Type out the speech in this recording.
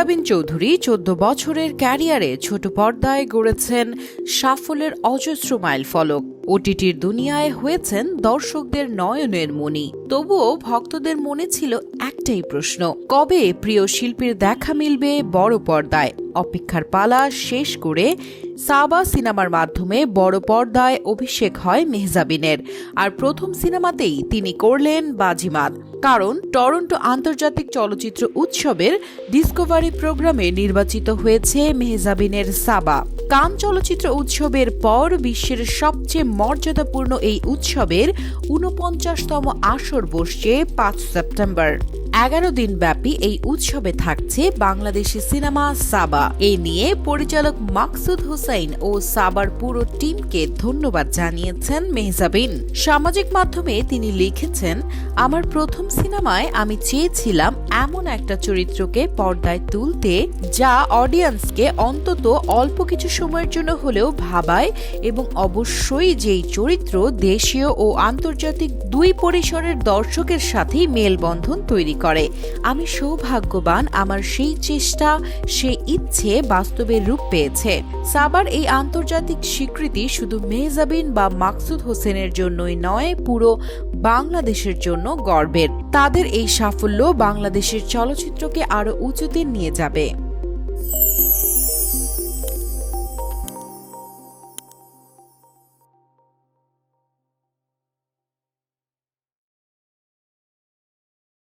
মেহজাবিন চৌধুরী ১৪ বছরের ক্যারিয়ারে ছোট পর্দায় গড়েছেন সাফল্যের অজস্র মাইলফলক। ওটিটির দুনিয়ায় হয়েছেন দর্শকদের নয়নের মণি। তবুও ভক্তদের মনে ছিল একটাই প্রশ্ন, কবে প্রিয় শিল্পীর দেখা মিলবে বড় পর্দায়? অপেক্ষার পালা শেষ করে সাবা সিনেমার মাধ্যমে বড় পর্দায় অভিষেক হয় মেহজাবিনের। আর প্রথম সিনেমাতেই তিনি করলেন বাজিমাত। কারণ টরন্টো আন্তর্জাতিক চলচ্চিত্র উৎসবের ডিসকভারি প্রোগ্রামে নির্বাচিত হয়েছে মেহজাবিনের সাবা। কান চলচ্চিত্র উৎসবের পর বিশ্বের সবচেয়ে মর্যাদাপূর্ণ এই উৎসবের ৪৯তম আসর বসছে ৫ সেপ্টেম্বর। ১১ দিন ব্যাপী এই উৎসবে থাকছে বাংলাদেশি সিনেমা সাবা। এই নিয়ে পরিচালক মাকসুদ হুসাইন ও সাবার পুরো টিমকে ধন্যবাদ জানিয়েছেন মেহজাবিন। সামাজিক মাধ্যমে তিনি লিখেছেন, আমার প্রথম সিনেমায় আমি চেয়েছিলাম এমন একটা চরিত্রকে পর্দায় তুলতে যা অডিয়েন্সকে অন্তত অল্প কিছু সময়ের জন্য হলেও ভাবায়, এবং অবশ্যই যেই চরিত্র দেশীয় ও আন্তর্জাতিক দুই পরিসরের দর্শকের সাথেই মেলবন্ধন তৈরি করে। আমি সৌভাগ্যবান আমার সেই চেষ্টা, সেই ইচ্ছে বাস্তবে রূপ পেয়েছে। সাবার এই আন্তর্জাতিক স্বীকৃতি শুধু মেহজাবিন বা মাকসুদ হোসেনের জন্যই নয়, পুরো বাংলাদেশের জন্য গর্বের। তাদের এই সাফল্য বাংলাদেশের চলচ্চিত্রকে আরো উঁচুতে নিয়ে যাবে।